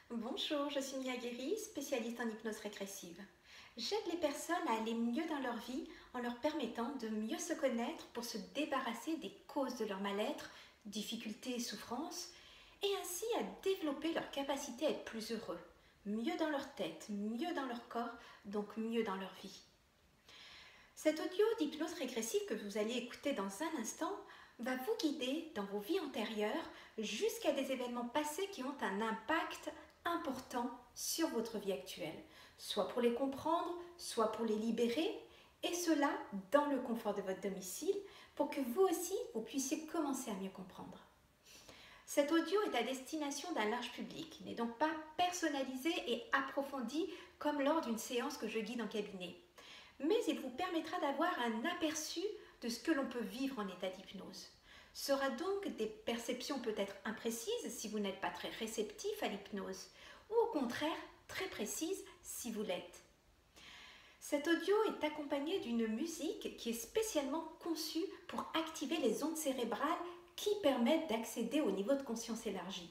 Bonjour, je suis Mia Guéry, spécialiste en hypnose régressive. J'aide les personnes à aller mieux dans leur vie en leur permettant de mieux se connaître pour se débarrasser des causes de leur mal-être, difficultés et souffrances, et ainsi à développer leur capacité à être plus heureux, mieux dans leur tête, mieux dans leur corps, donc mieux dans leur vie. Cet audio d'hypnose régressive que vous allez écouter dans un instant va vous guider dans vos vies antérieures jusqu'à des événements passés qui ont un impact important sur votre vie actuelle, soit pour les comprendre, soit pour les libérer, et cela dans le confort de votre domicile pour que vous aussi, vous puissiez commencer à mieux comprendre. Cet audio est à destination d'un large public, il n'est donc pas personnalisé et approfondi comme lors d'une séance que je guide en cabinet, mais il vous permettra d'avoir un aperçu de ce que l'on peut vivre en état d'hypnose. Ce sera donc des perceptions peut-être imprécises si vous n'êtes pas très réceptif à l'hypnose, ou au contraire très précises si vous l'êtes. Cet audio est accompagné d'une musique qui est spécialement conçue pour activer les ondes cérébrales qui permettent d'accéder au niveau de conscience élargi.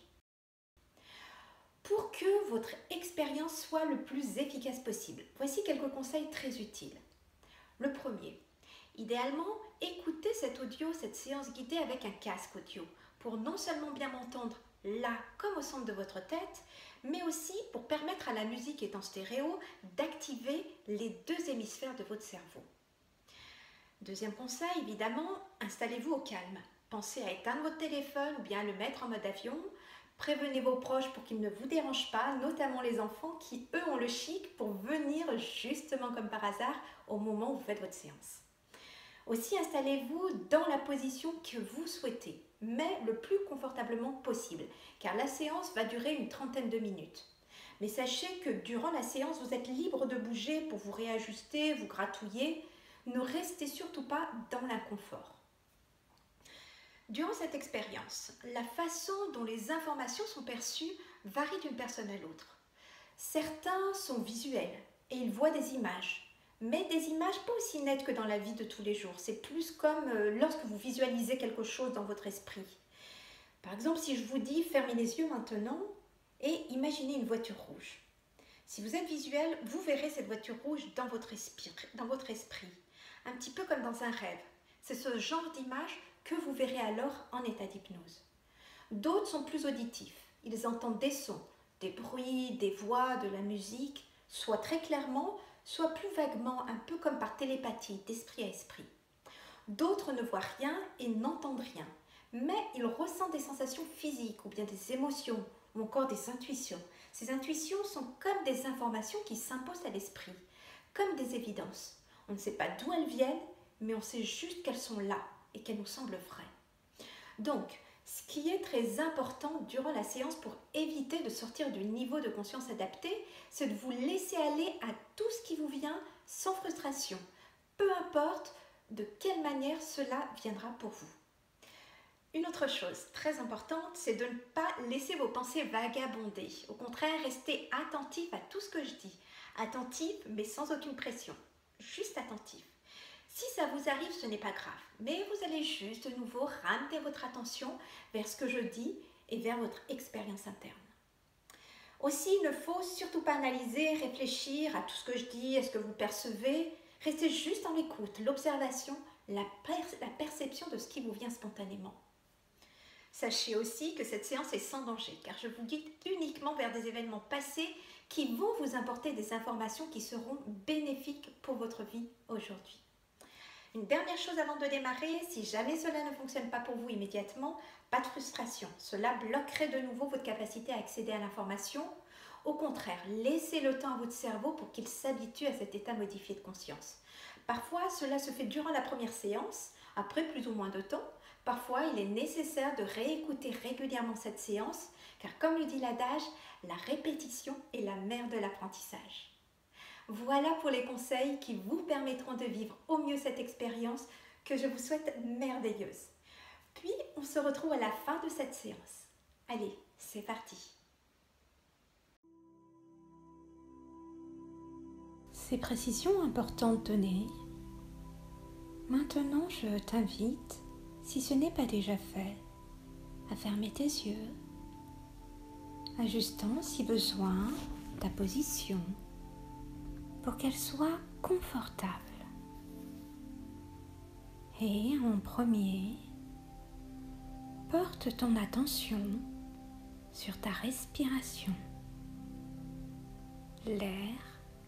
Pour que votre expérience soit le plus efficace possible, voici quelques conseils très utiles. Le premier, idéalement, écoutez cet audio, cette séance guidée avec un casque audio pour non seulement bien m'entendre là comme au centre de votre tête, mais aussi pour permettre à la musique étant stéréo d'activer les deux hémisphères de votre cerveau. Deuxième conseil, évidemment, installez-vous au calme. Pensez à éteindre votre téléphone ou bien à le mettre en mode avion. Prévenez vos proches pour qu'ils ne vous dérangent pas, notamment les enfants qui, eux, ont le chic pour venir justement comme par hasard au moment où vous faites votre séance. Aussi, installez-vous dans la position que vous souhaitez, mais le plus confortablement possible, car la séance va durer une trentaine de minutes. Mais sachez que durant la séance, vous êtes libre de bouger pour vous réajuster, vous gratouiller. Ne restez surtout pas dans l'inconfort. Durant cette expérience, la façon dont les informations sont perçues varie d'une personne à l'autre. Certains sont visuels et ils voient des images, mais des images pas aussi nettes que dans la vie de tous les jours. C'est plus comme lorsque vous visualisez quelque chose dans votre esprit. Par exemple, si je vous dis fermez les yeux maintenant et imaginez une voiture rouge. Si vous êtes visuel, vous verrez cette voiture rouge dans votre esprit, un petit peu comme dans un rêve. C'est ce genre d'image que vous verrez alors en état d'hypnose. D'autres sont plus auditifs. Ils entendent des sons, des bruits, des voix, de la musique, soit très clairement, soit plus vaguement, un peu comme par télépathie, d'esprit à esprit. D'autres ne voient rien et n'entendent rien, mais ils ressentent des sensations physiques ou bien des émotions ou encore des intuitions. Ces intuitions sont comme des informations qui s'imposent à l'esprit, comme des évidences. On ne sait pas d'où elles viennent, mais on sait juste qu'elles sont là et qu'elles nous semblent vraies. Donc, ce qui est très important durant la séance pour éviter de sortir du niveau de conscience adapté, c'est de vous laisser aller à tout ce qui vous vient sans frustration, peu importe de quelle manière cela viendra pour vous. Une autre chose très importante, c'est de ne pas laisser vos pensées vagabonder. Au contraire, restez attentif à tout ce que je dis. Attentif, mais sans aucune pression. Juste attentif. Si ça vous arrive, ce n'est pas grave, mais vous allez juste de nouveau ramener votre attention vers ce que je dis et vers votre expérience interne. Aussi, il ne faut surtout pas analyser, réfléchir à tout ce que je dis, à ce que vous percevez. Restez juste dans l'écoute, l'observation, la perception de ce qui vous vient spontanément. Sachez aussi que cette séance est sans danger, car je vous guide uniquement vers des événements passés qui vont vous apporter des informations qui seront bénéfiques pour votre vie aujourd'hui. Une dernière chose avant de démarrer, si jamais cela ne fonctionne pas pour vous immédiatement, pas de frustration. Cela bloquerait de nouveau votre capacité à accéder à l'information. Au contraire, laissez le temps à votre cerveau pour qu'il s'habitue à cet état modifié de conscience. Parfois, cela se fait durant la première séance, après plus ou moins de temps. Parfois, il est nécessaire de réécouter régulièrement cette séance, car comme le dit l'adage, la répétition est la mère de l'apprentissage. Voilà pour les conseils qui vous permettront de vivre au mieux cette expérience que je vous souhaite merveilleuse. Puis, on se retrouve à la fin de cette séance. Allez, c'est parti. Ces précisions importantes données. Maintenant, je t'invite, si ce n'est pas déjà fait, à fermer tes yeux, ajustant si besoin ta position pour qu'elle soit confortable. Et en premier, porte ton attention sur ta respiration, l'air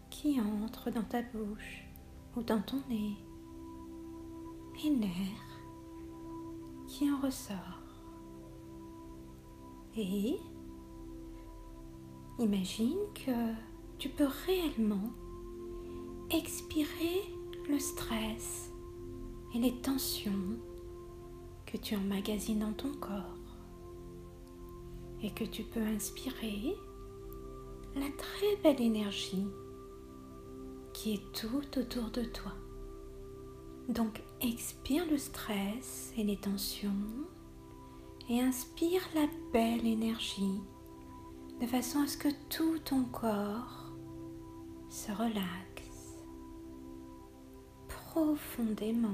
qui entre dans ta bouche ou dans ton nez et l'air qui en ressort. Et imagine que tu peux réellement expirer le stress et les tensions que tu emmagasines dans ton corps et que tu peux inspirer la très belle énergie qui est tout autour de toi. Donc expire le stress et les tensions et inspire la belle énergie de façon à ce que tout ton corps se relaxe profondément,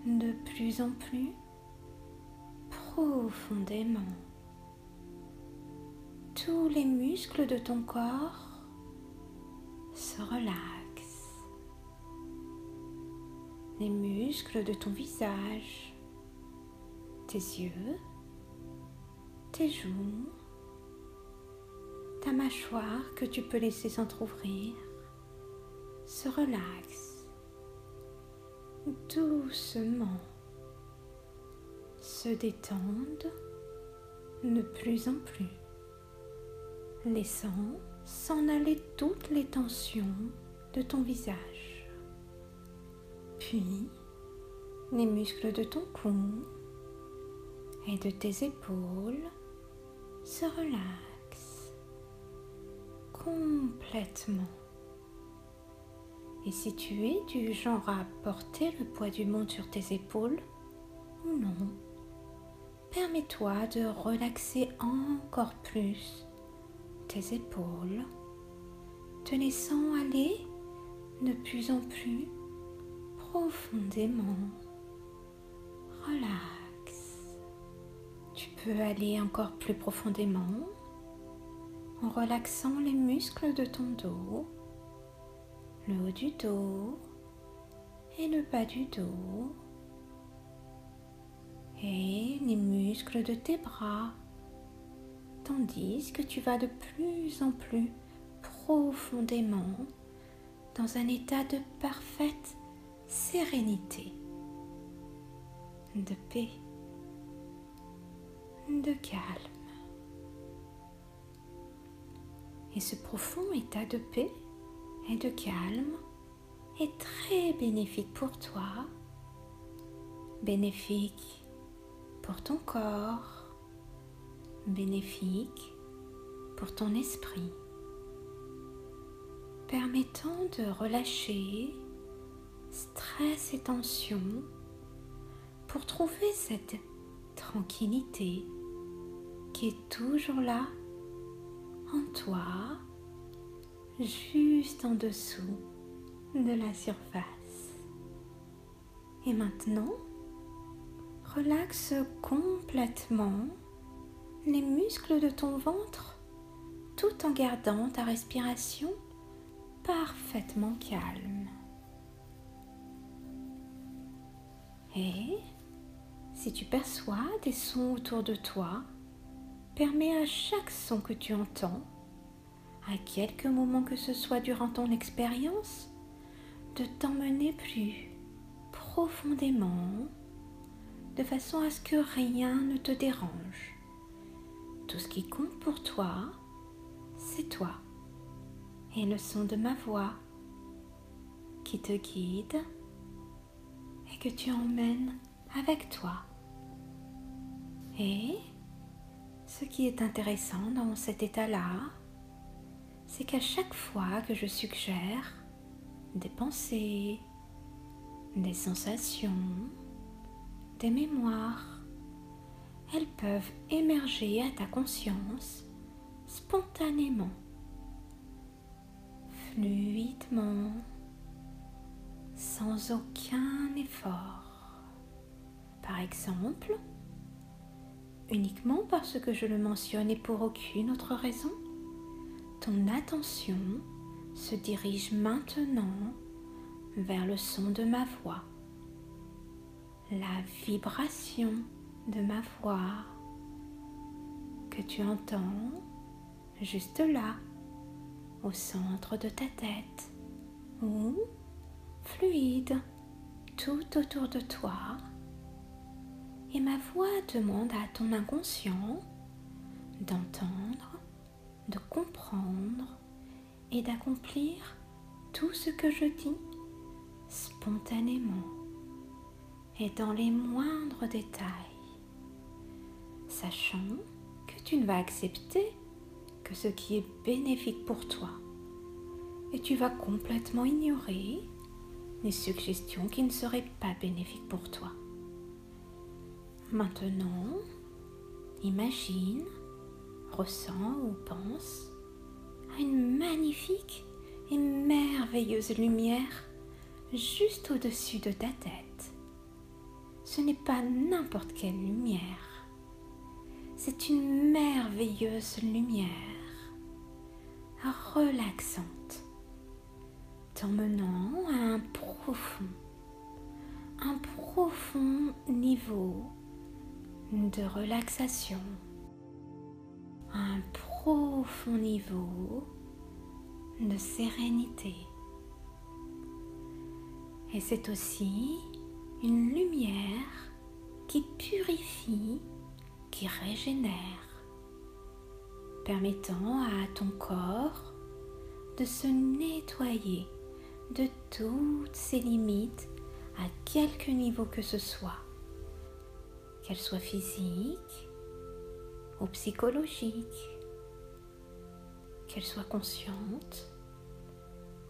de plus en plus profondément. Tous les muscles de ton corps se relaxent. Les muscles de ton visage, tes yeux, tes joues, ta mâchoire que tu peux laisser s'entrouvrir se relaxe doucement, se détendent de plus en plus, laissant s'en aller toutes les tensions de ton visage. Puis, les muscles de ton cou et de tes épaules se relaxent complètement. Et si tu es du genre à porter le poids du monde sur tes épaules ou non, permets-toi de relaxer encore plus tes épaules, te laissant aller de plus en plus profondément. Relax. Tu peux aller encore plus profondément en relaxant les muscles de ton dos, le haut du dos et le bas du dos, et les muscles de tes bras, tandis que tu vas de plus en plus profondément dans un état de parfaite sérénité, de paix, de calme. Et ce profond état de paix et de calme est très bénéfique pour toi, bénéfique pour ton corps, bénéfique pour ton esprit, permettant de relâcher stress et tension pour trouver cette tranquillité qui est toujours là en toi, juste en dessous de la surface. Et maintenant, relaxe complètement les muscles de ton ventre tout en gardant ta respiration parfaitement calme. Et si tu perçois des sons autour de toi, permets à chaque son que tu entends, à quelques moments que ce soit durant ton expérience, de t'emmener plus profondément, de façon à ce que rien ne te dérange. Tout ce qui compte pour toi, c'est toi et le son de ma voix qui te guide et que tu emmènes avec toi. Et ce qui est intéressant dans cet état-là, c'est qu'à chaque fois que je suggère des pensées, des sensations, des mémoires, elles peuvent émerger à ta conscience spontanément, fluidement, sans aucun effort. Par exemple, uniquement parce que je le mentionne et pour aucune autre raison, ton attention se dirige maintenant vers le son de ma voix, la vibration de ma voix que tu entends juste là, au centre de ta tête, ou fluide tout autour de toi. Et ma voix demande à ton inconscient d'entendre, de comprendre et d'accomplir tout ce que je dis spontanément et dans les moindres détails, sachant que tu ne vas accepter que ce qui est bénéfique pour toi et tu vas complètement ignorer les suggestions qui ne seraient pas bénéfiques pour toi. Maintenant, imagine, ressens ou pense à une magnifique et merveilleuse lumière juste au-dessus de ta tête. Ce n'est pas n'importe quelle lumière, c'est une merveilleuse lumière relaxante, t'emmenant à un profond niveau de relaxation, un profond niveau de sérénité. Et c'est aussi une lumière qui purifie, qui régénère, permettant à ton corps de se nettoyer de toutes ses limites à quelque niveau que ce soit, qu'elle soit physique ou psychologique, qu'elle soit consciente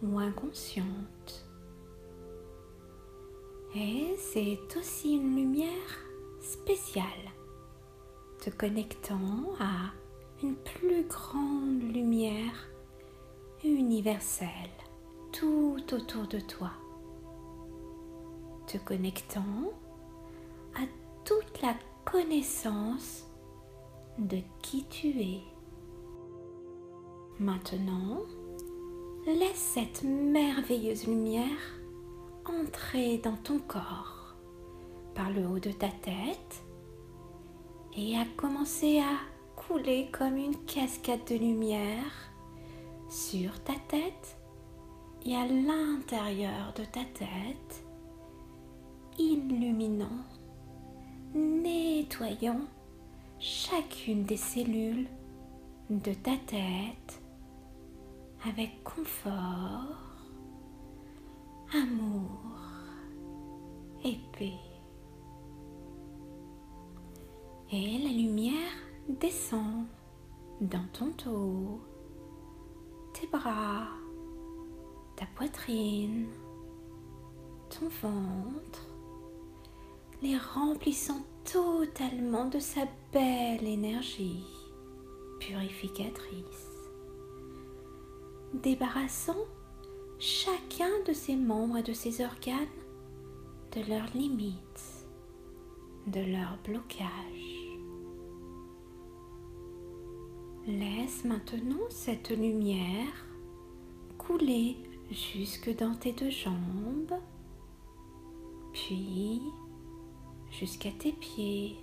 ou inconsciente. Et c'est aussi une lumière spéciale, te connectant à une plus grande lumière universelle tout autour de toi, te connectant à toute la connaissance de qui tu es. Maintenant, laisse cette merveilleuse lumière entrer dans ton corps par le haut de ta tête et à commencer à couler comme une cascade de lumière sur ta tête et à l'intérieur de ta tête, illuminant, nettoyant chacune des cellules de ta tête avec confort, amour et paix. Et la lumière descend dans ton dos, tes bras, ta poitrine, ton ventre, les remplissant totalement de sa belle énergie purificatrice, débarrassant chacun de ses membres et de ses organes de leurs limites, de leurs blocages. Laisse maintenant cette lumière couler jusque dans tes deux jambes, puis jusqu'à tes pieds,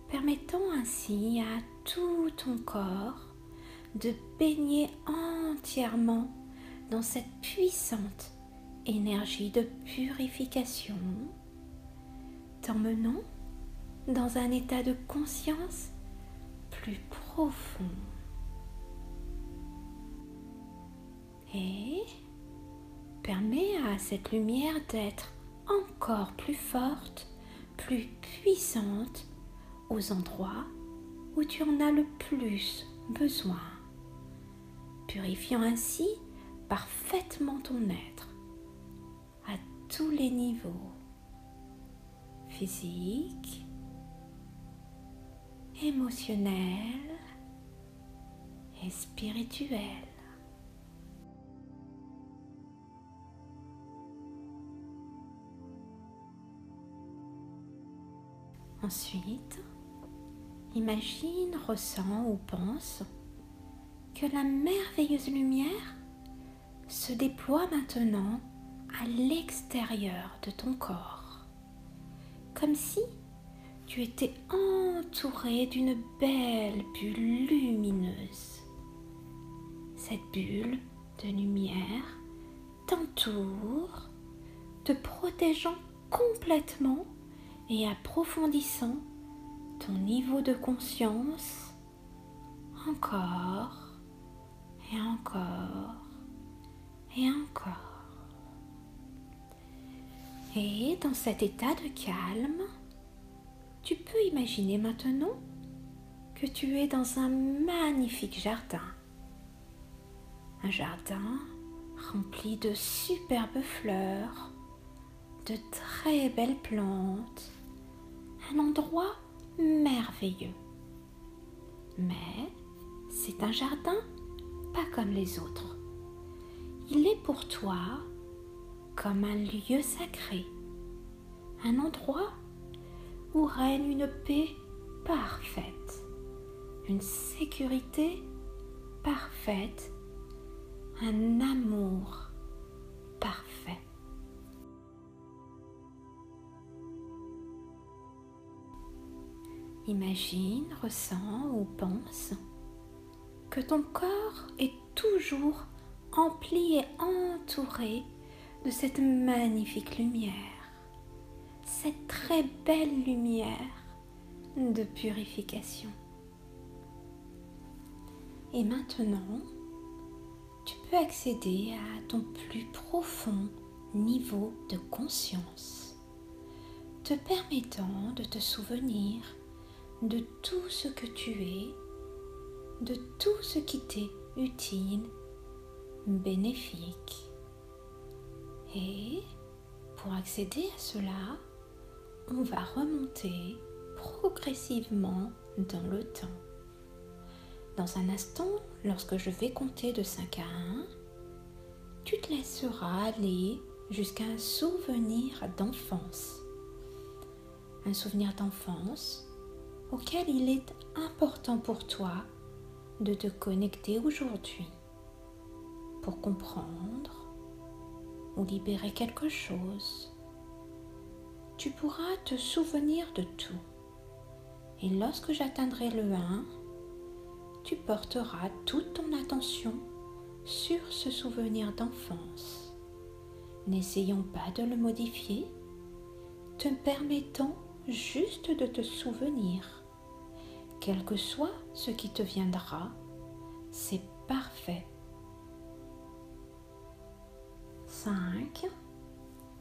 permettant ainsi à tout ton corps de baigner entièrement dans cette puissante énergie de purification, t'emmenant dans un état de conscience plus profond. Et permet à cette lumière d'être encore plus forte, plus puissante aux endroits où tu en as le plus besoin, purifiant ainsi parfaitement ton être à tous les niveaux, physique, émotionnel et spirituel. Ensuite, Imagine, ressens ou pense que la merveilleuse lumière se déploie maintenant à l'extérieur de ton corps, comme si tu étais entouré d'une belle bulle lumineuse. Cette bulle de lumière t'entoure, te protégeant complètement et approfondissant ton niveau de conscience encore et encore et encore. Et dans cet état de calme, tu peux imaginer maintenant que tu es dans un magnifique jardin. Un jardin rempli de superbes fleurs, de très belles plantes, un endroit merveilleux. Mais c'est un jardin pas comme les autres. Il est pour toi comme un lieu sacré, un endroit où règne une paix parfaite, une sécurité parfaite, un amour parfait. Imagine, ressens ou pense que ton corps est toujours empli et entouré de cette magnifique lumière, cette très belle lumière de purification. Et maintenant, tu peux accéder à ton plus profond niveau de conscience, te permettant de te souvenir de tout ce que tu es, de tout ce qui t'est utile, bénéfique. Et pour accéder à cela, on va remonter progressivement dans le temps. Dans un instant, lorsque je vais compter de 5 à 1, tu te laisseras aller jusqu'à un souvenir d'enfance. Un souvenir d'enfance auquel il est important pour toi de te connecter aujourd'hui pour comprendre ou libérer quelque chose. Tu pourras te souvenir de tout. Et lorsque j'atteindrai le 1, tu porteras toute ton attention sur ce souvenir d'enfance, n'essayons pas de le modifier, te permettant juste de te souvenir. Quel que soit ce qui te viendra, c'est parfait. 5.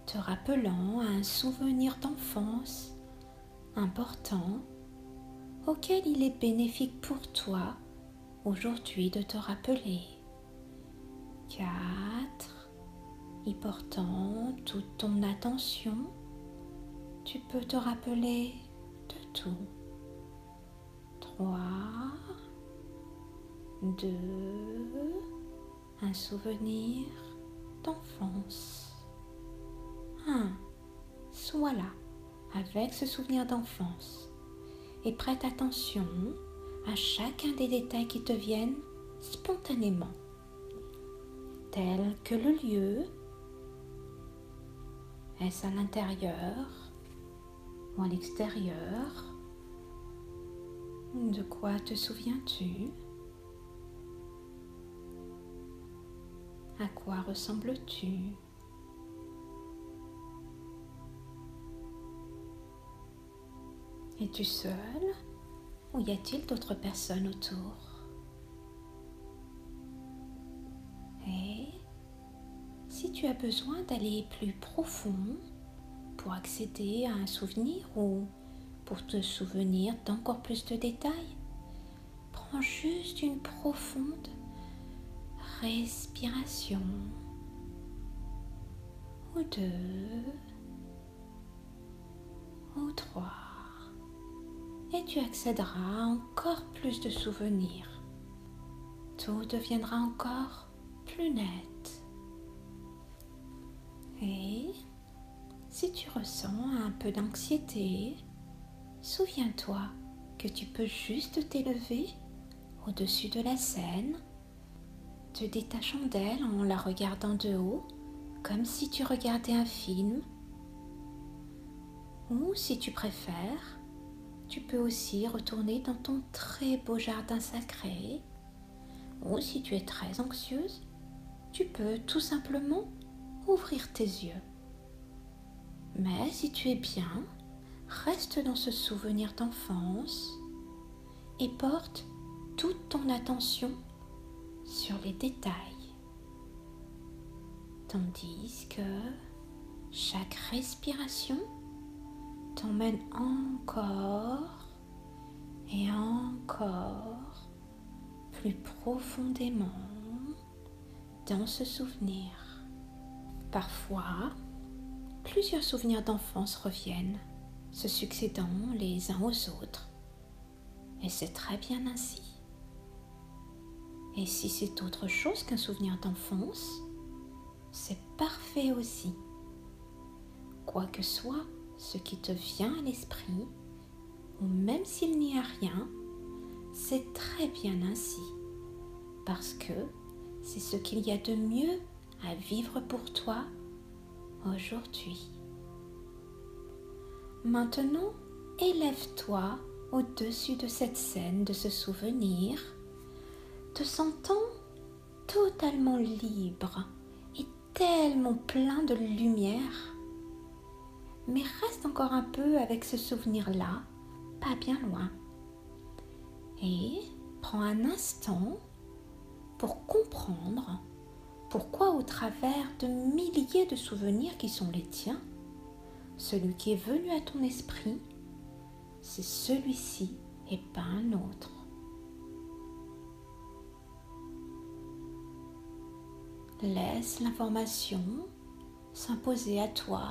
Te rappelant à un souvenir d'enfance important auquel il est bénéfique pour toi aujourd'hui de te rappeler. 4. Y portant toute ton attention, tu peux te rappeler de tout. 3, 2, un souvenir d'enfance. 1. Sois là avec ce souvenir d'enfance et prête attention à chacun des détails qui te viennent spontanément, tels que le lieu, est-ce à l'intérieur ou à l'extérieur? De quoi te souviens-tu? À quoi ressembles-tu? Es-tu seul ou y a-t-il d'autres personnes autour? Et si tu as besoin d'aller plus profond pour accéder à un souvenir ou pour te souvenir d'encore plus de détails, prends juste une profonde respiration ou 2 ou 3 et tu accéderas à encore plus de souvenirs. Tout deviendra encore plus net. Et si tu ressens un peu d'anxiété, souviens-toi que tu peux juste t'élever au-dessus de la scène, te détachant d'elle en la regardant de haut, comme si tu regardais un film. Ou si tu préfères, tu peux aussi retourner dans ton très beau jardin sacré. Ou si tu es très anxieuse, tu peux tout simplement ouvrir tes yeux. Mais si tu es bien, reste dans ce souvenir d'enfance et porte toute ton attention sur les détails. Tandis que chaque respiration t'emmène encore et encore plus profondément dans ce souvenir. Parfois, plusieurs souvenirs d'enfance reviennent, se succédant les uns aux autres. Et c'est très bien ainsi. Et si c'est autre chose qu'un souvenir d'enfance, c'est parfait aussi. Quoi que soit ce qui te vient à l'esprit, ou même s'il n'y a rien, c'est très bien ainsi, parce que c'est ce qu'il y a de mieux à vivre pour toi aujourd'hui. Maintenant, élève-toi au-dessus de cette scène, de ce souvenir, te sentant totalement libre et tellement plein de lumière. Mais reste encore un peu avec ce souvenir-là, pas bien loin. Et prends un instant pour comprendre pourquoi au travers de milliers de souvenirs qui sont les tiens, celui qui est venu à ton esprit, c'est celui-ci et pas un autre. Laisse l'information s'imposer à toi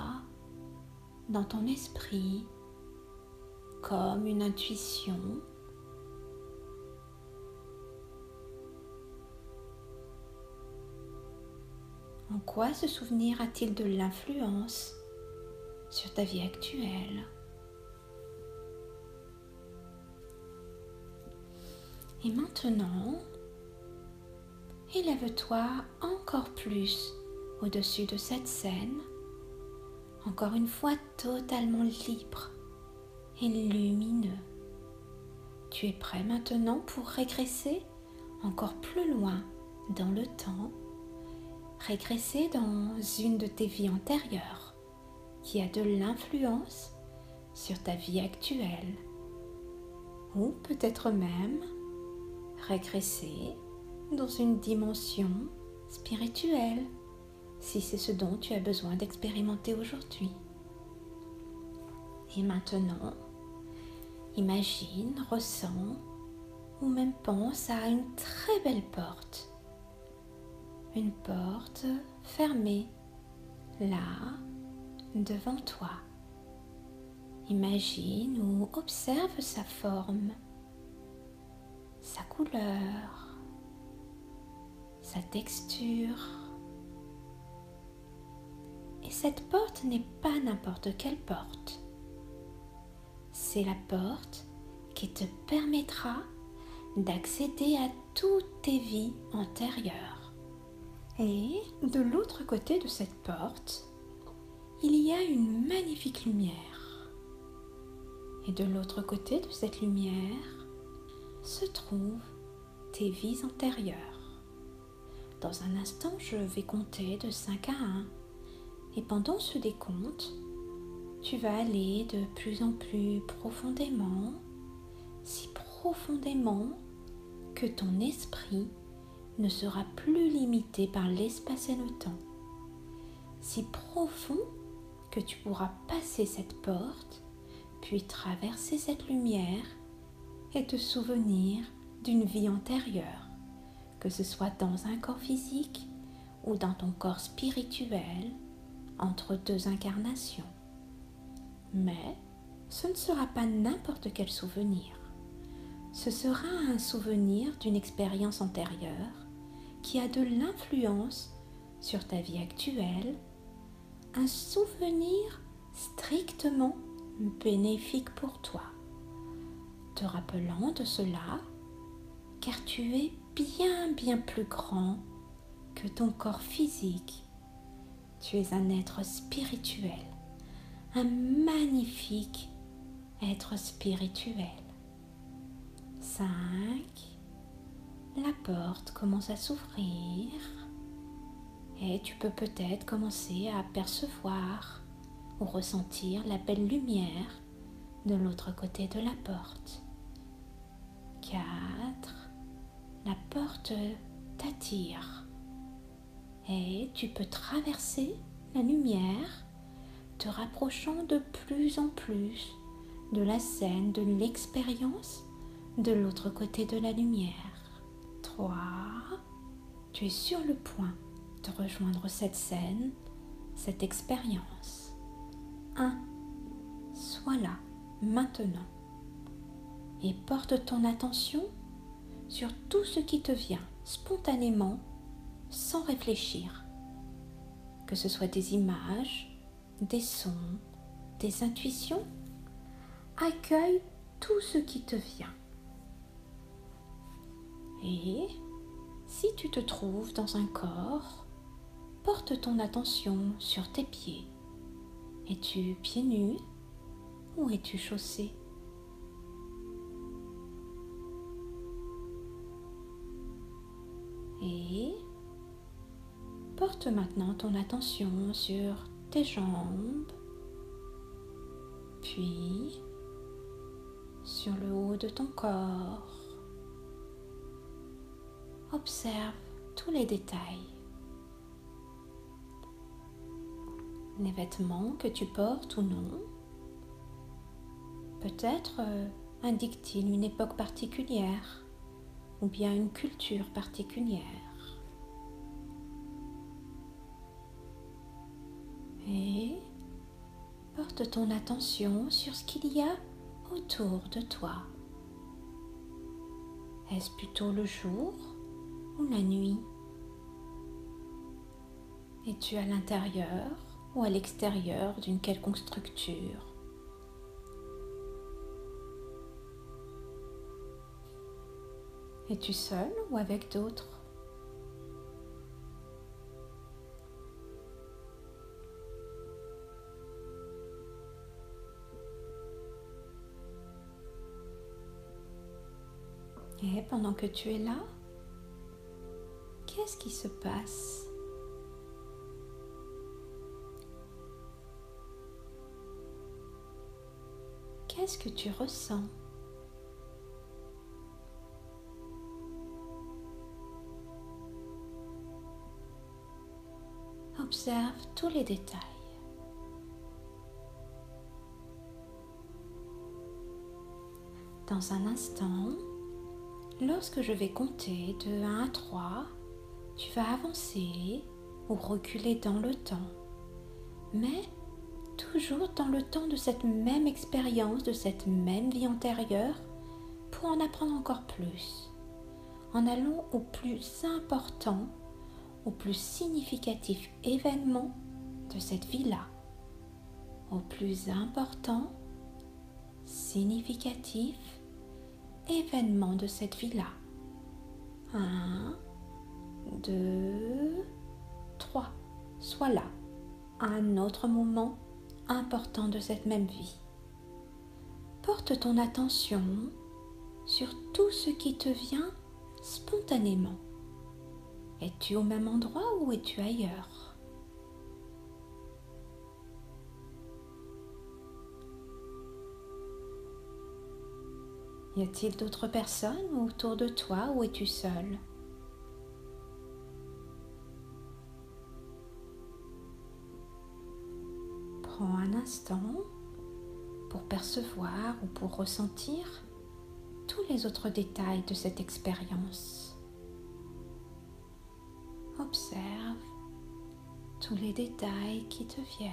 dans ton esprit comme une intuition. En quoi ce souvenir a-t-il de l'influence sur ta vie actuelle? Et maintenant, élève-toi encore plus au-dessus de cette scène, encore une fois totalement libre et lumineux. Tu es prêt maintenant pour régresser encore plus loin dans le temps, régresser dans une de tes vies antérieures qui a de l'influence sur ta vie actuelle, ou peut-être même régresser dans une dimension spirituelle, si c'est ce dont tu as besoin d'expérimenter aujourd'hui. Et maintenant, imagine, ressens ou même pense à une très belle porte. Une porte fermée, là, devant toi. Imagine ou observe sa forme, sa couleur, sa texture. Et cette porte n'est pas n'importe quelle porte. C'est la porte qui te permettra d'accéder à toutes tes vies antérieures. Et de l'autre côté de cette porte, il y a une magnifique lumière. Et de l'autre côté de cette lumière se trouvent tes vies antérieures. Dans un instant, je vais compter de 5 à 1. Et pendant ce décompte, tu vas aller de plus en plus profondément, si profondément que ton esprit ne sera plus limité par l'espace et le temps. Si profond que tu pourras passer cette porte, puis traverser cette lumière et te souvenir d'une vie antérieure, que ce soit dans un corps physique ou dans ton corps spirituel, entre 2 incarnations. Mais ce ne sera pas n'importe quel souvenir. Ce sera un souvenir d'une expérience antérieure qui a de l'influence sur ta vie actuelle, un souvenir strictement bénéfique pour toi, te rappelant de cela, car tu es bien plus grand que ton corps physique. Tu es un être spirituel, un magnifique être spirituel. 5. La porte commence à s'ouvrir et tu peux peut-être commencer à apercevoir ou ressentir la belle lumière de l'autre côté de la porte. 4. La porte t'attire et tu peux traverser la lumière, te rapprochant de plus en plus de la scène, de l'expérience de l'autre côté de la lumière. 3. Tu es sur le point de rejoindre cette scène, cette expérience. 1. Sois là, maintenant, et porte ton attention sur tout ce qui te vient spontanément, sans réfléchir. Que ce soit des images, des sons, des intuitions, accueille tout ce qui te vient. Et si tu te trouves dans un corps, porte ton attention sur tes pieds. Es-tu pieds nus ou es-tu chaussé? Et porte maintenant ton attention sur tes jambes, puis sur le haut de ton corps. Observe tous les détails. Les vêtements que tu portes ou non. Peut-être indiquent-ils une époque particulière ou bien une culture particulière. Et porte ton attention sur ce qu'il y a autour de toi. Est-ce plutôt le jour ou la nuit? Es-tu à l'intérieur ou à l'extérieur d'une quelconque structure? Es-tu seul ou avec d'autres? Et pendant que tu es là, qu'est-ce qui se passe? Qu'est-ce que tu ressens? Observe tous les détails. Dans un instant, lorsque je vais compter de 1 à 3, tu vas avancer ou reculer dans le temps, mais toujours dans le temps de cette même expérience, de cette même vie antérieure, pour en apprendre encore plus, en allant au plus important, au plus significatif événement de cette vie-là, au plus important, significatif événement de cette vie-là. 1, 2, 3. Sois là, à un autre moment important de cette même vie. Porte ton attention sur tout ce qui te vient spontanément. Es-tu au même endroit ou es-tu ailleurs? Y a-t-il d'autres personnes autour de toi ou es-tu seul? Prends un instant pour percevoir ou pour ressentir tous les autres détails de cette expérience. Observe tous les détails qui te viennent.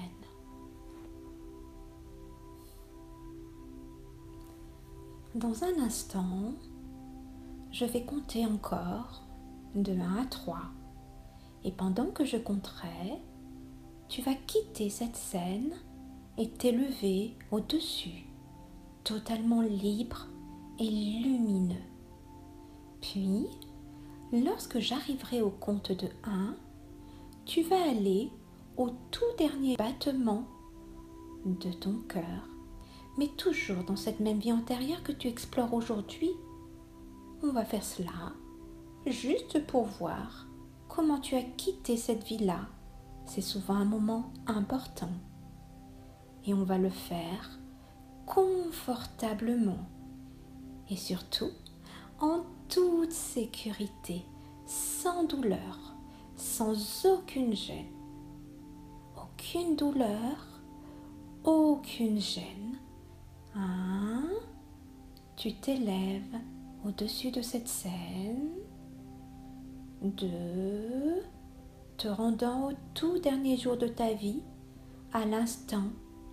Dans un instant, je vais compter encore de 1 à 3. Et pendant que je compterai, tu vas quitter cette scène et t'élever au-dessus, totalement libre et lumineux. Puis, lorsque j'arriverai au compte de 1, tu vas aller au tout dernier battement de ton cœur, mais toujours dans cette même vie antérieure que tu explores aujourd'hui. On va faire cela juste pour voir comment tu as quitté cette vie-là. C'est souvent un moment important. Et on va le faire confortablement et surtout en toute sécurité, sans douleur, sans aucune gêne. Aucune douleur, aucune gêne. 1, tu t'élèves au-dessus de cette scène. 2, te rendant au tout dernier jour de ta vie, à l'instant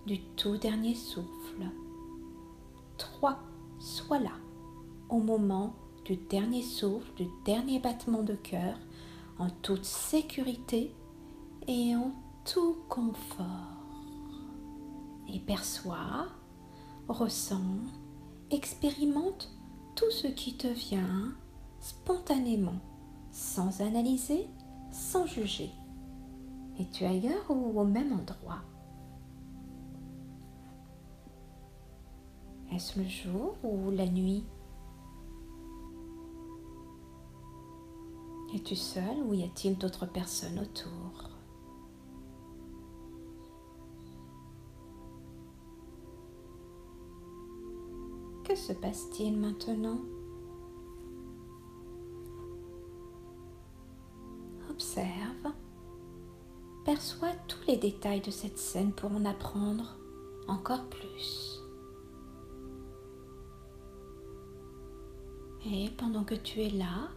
du tout dernier souffle. 3, sois là, au moment du dernier souffle, du dernier battement de cœur, en toute sécurité et en tout confort. Et perçois, ressens, expérimente tout ce qui te vient spontanément, sans analyser, sans juger. Es-tu ailleurs ou au même endroit? Est-ce le jour ou la nuit? Es-tu seul ou y a-t-il d'autres personnes autour? Que se passe-t-il maintenant? Observe, perçois tous les détails de cette scène pour en apprendre encore plus. Et pendant que tu es là,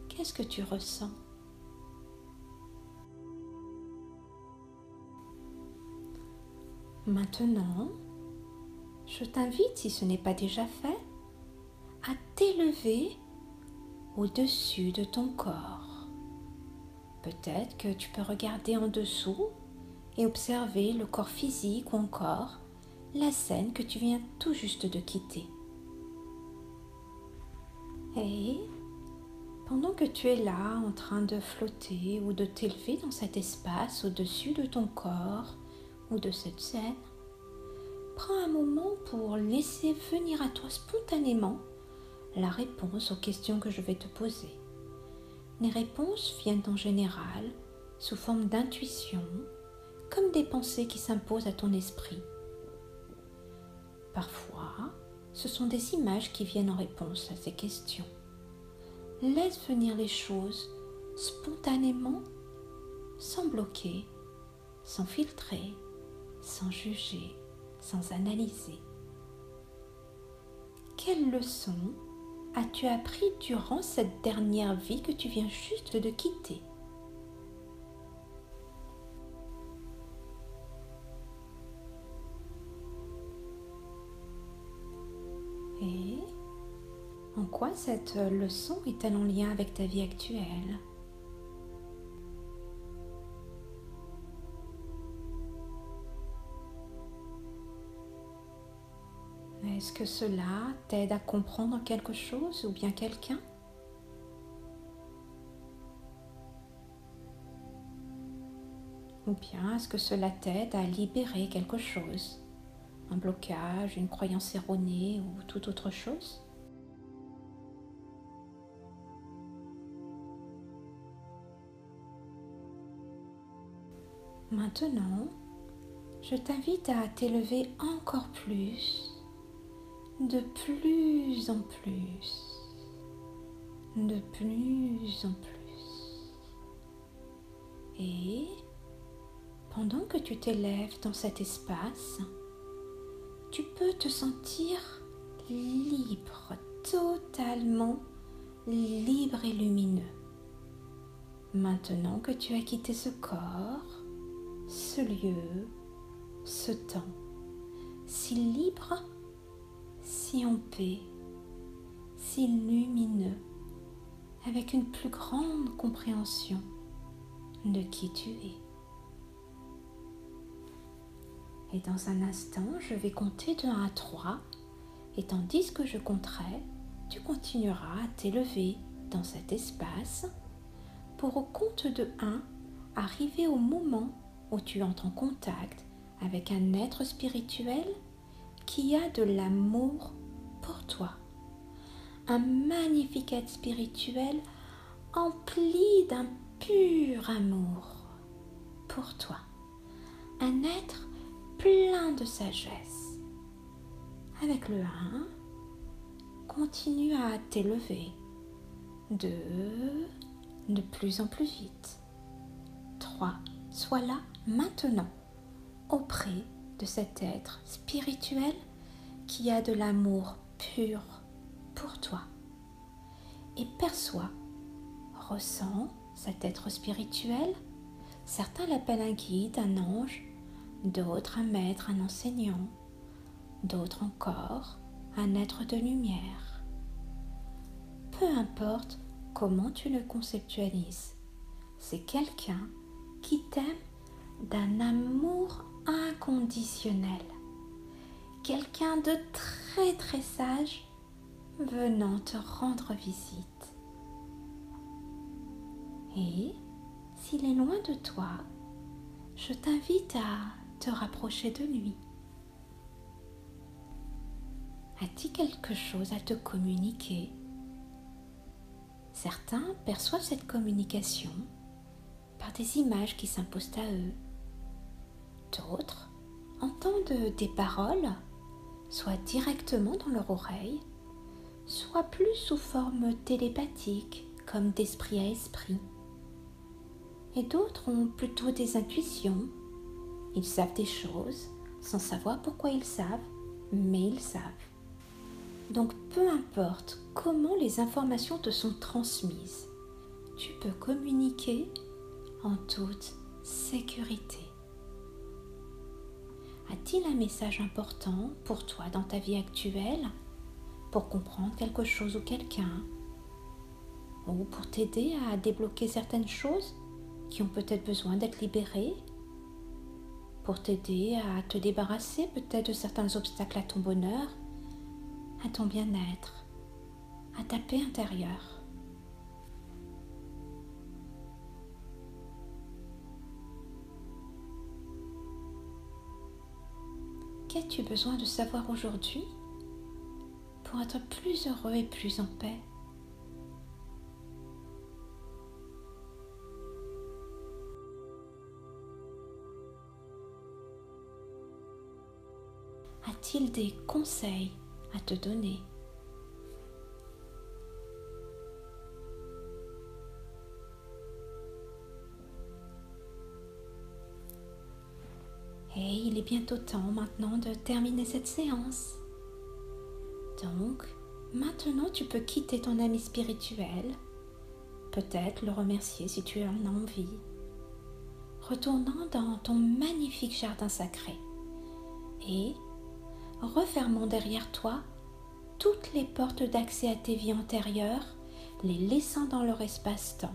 qu'est-ce que tu ressens? Maintenant, je t'invite, si ce n'est pas déjà fait, à t'élever au-dessus de ton corps. Peut-être que tu peux regarder en dessous et observer le corps physique ou encore la scène que tu viens tout juste de quitter. Et pendant que tu es là en train de flotter ou de t'élever dans cet espace au-dessus de ton corps ou de cette scène, prends un moment pour laisser venir à toi spontanément la réponse aux questions que je vais te poser. Les réponses viennent en général sous forme d'intuition, comme des pensées qui s'imposent à ton esprit. Parfois, ce sont des images qui viennent en réponse à ces questions. Laisse venir les choses spontanément, sans bloquer, sans filtrer, sans juger, sans analyser. Quelle leçon as-tu appris durant cette dernière vie que tu viens juste de quitter? Et en quoi cette leçon est-elle en lien avec ta vie actuelle? Est-ce que cela t'aide à comprendre quelque chose ou bien quelqu'un? Ou bien est-ce que cela t'aide à libérer quelque chose? Un blocage, une croyance erronée ou toute autre chose? Maintenant, je t'invite à t'élever encore plus, de plus en plus, de plus en plus. Et pendant que tu t'élèves dans cet espace, tu peux te sentir libre, totalement libre et lumineux. Maintenant que tu as quitté ce corps, ce lieu, ce temps, si libre, si en paix, si lumineux, avec une plus grande compréhension de qui tu es. Et dans un instant, je vais compter de 1 à 3 Et tandis que je compterai, tu continueras à t'élever dans cet espace pour au compte de 1, arriver au moment où tu entres en contact avec un être spirituel qui a de l'amour pour toi. Un magnifique être spirituel empli d'un pur amour pour toi. Un être plein de sagesse. Avec le 1, continue à t'élever. 2, de plus en plus vite. 3, sois là maintenant, auprès de cet être spirituel qui a de l'amour pur pour toi. Et perçois, ressens cet être spirituel. Certains l'appellent un guide, un ange, d'autres un maître, un enseignant, d'autres encore un être de lumière. Peu importe comment tu le conceptualises, c'est quelqu'un qui t'aime d'un amour inconditionnel. Quelqu'un de très très sage venant te rendre visite. Et s'il est loin de toi, je t'invite à te rapprocher de lui. A-t-il quelque chose à te communiquer? Certains perçoivent cette communication par des images qui s'imposent à eux. D'autres entendent des paroles, soit directement dans leur oreille, soit plus sous forme télépathique, comme d'esprit à esprit. Et d'autres ont plutôt des intuitions. Ils savent des choses sans savoir pourquoi ils savent, mais ils savent. Donc peu importe comment les informations te sont transmises, tu peux communiquer en toute sécurité. A-t-il un message important pour toi dans ta vie actuelle, pour comprendre quelque chose ou quelqu'un, ou pour t'aider à débloquer certaines choses qui ont peut-être besoin d'être libérées, pour t'aider à te débarrasser peut-être de certains obstacles à ton bonheur, à ton bien-être, à ta paix intérieure. Qu'as-tu besoin de savoir aujourd'hui pour être plus heureux et plus en paix? A-t-il des conseils à te donner? Et il est bientôt temps maintenant de terminer cette séance. Donc, maintenant tu peux quitter ton ami spirituel, peut-être le remercier si tu en as envie, retournant dans ton magnifique jardin sacré et refermant derrière toi toutes les portes d'accès à tes vies antérieures, les laissant dans leur espace-temps,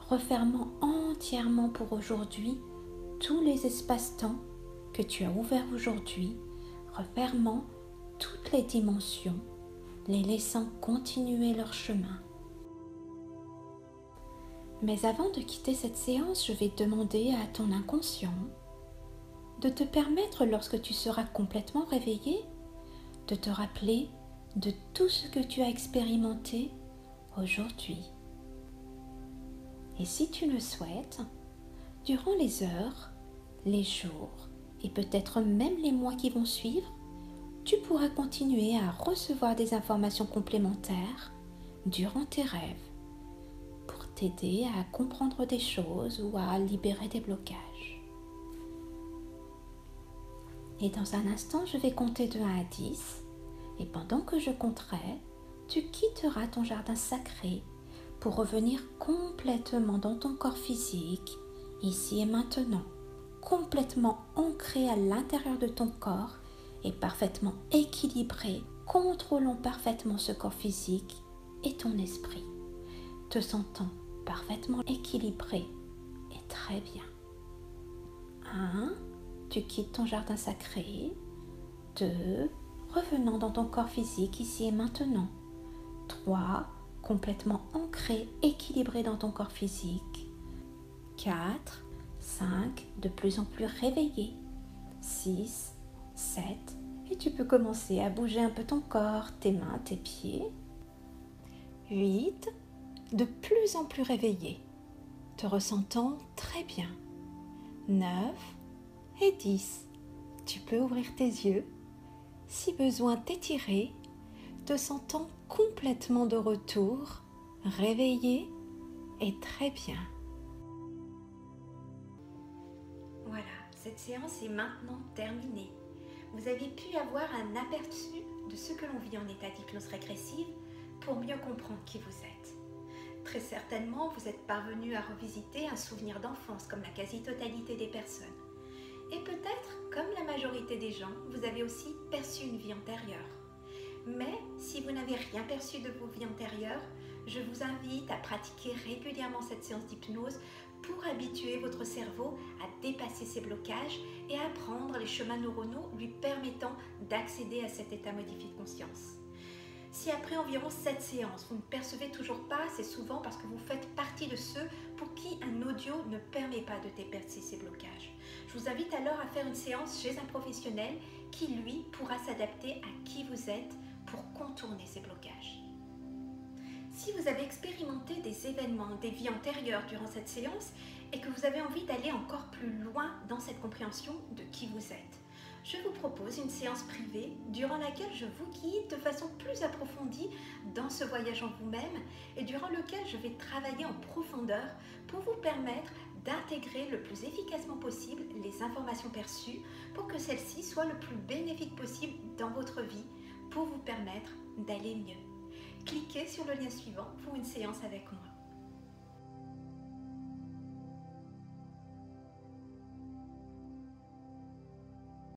refermant entièrement pour aujourd'hui tous les espaces-temps que tu as ouverts aujourd'hui, refermant toutes les dimensions, les laissant continuer leur chemin. Mais avant de quitter cette séance, je vais demander à ton inconscient de te permettre, lorsque tu seras complètement réveillé, de te rappeler de tout ce que tu as expérimenté aujourd'hui. Et si tu le souhaites, durant les heures, les jours et peut-être même les mois qui vont suivre, tu pourras continuer à recevoir des informations complémentaires durant tes rêves pour t'aider à comprendre des choses ou à libérer des blocages. Et dans un instant, je vais compter de 1 à 10 et pendant que je compterai, tu quitteras ton jardin sacré pour revenir complètement dans ton corps physique, ici et maintenant, complètement ancré à l'intérieur de ton corps et parfaitement équilibré, contrôlant parfaitement ce corps physique et ton esprit, te sentant parfaitement équilibré et très bien. 1, tu quittes ton jardin sacré. 2, revenant dans ton corps physique ici et maintenant. 3, complètement ancré, équilibré dans ton corps physique. 4, 5, de plus en plus réveillé. 6, 7, et tu peux commencer à bouger un peu ton corps, tes mains, tes pieds. 8, de plus en plus réveillé, te ressentant très bien. 9 et 10, tu peux ouvrir tes yeux, si besoin t'étirer, te sentant complètement de retour, réveillé et très bien. Voilà, cette séance est maintenant terminée. Vous avez pu avoir un aperçu de ce que l'on vit en état d'hypnose régressive pour mieux comprendre qui vous êtes. Très certainement, vous êtes parvenu à revisiter un souvenir d'enfance comme la quasi-totalité des personnes. Et peut-être, comme la majorité des gens, vous avez aussi perçu une vie antérieure. Mais si vous n'avez rien perçu de vos vies antérieures, je vous invite à pratiquer régulièrement cette séance d'hypnose pour habituer votre cerveau à dépasser ses blocages et à apprendre les chemins neuronaux lui permettant d'accéder à cet état modifié de conscience. Si après environ 7 séances, vous ne percevez toujours pas, c'est souvent parce que vous faites partie de ceux pour qui un audio ne permet pas de dépasser ces blocages. Je vous invite alors à faire une séance chez un professionnel qui, lui, pourra s'adapter à qui vous êtes pour contourner ces blocages. Si vous avez expérimenté des événements, des vies antérieures durant cette séance et que vous avez envie d'aller encore plus loin dans cette compréhension de qui vous êtes, je vous propose une séance privée durant laquelle je vous guide de façon plus approfondie dans ce voyage en vous-même et durant lequel je vais travailler en profondeur pour vous permettre d'intégrer le plus efficacement possible les informations perçues pour que celles-ci soient le plus bénéfiques possible dans votre vie pour vous permettre d'aller mieux. Cliquez sur le lien suivant pour une séance avec moi.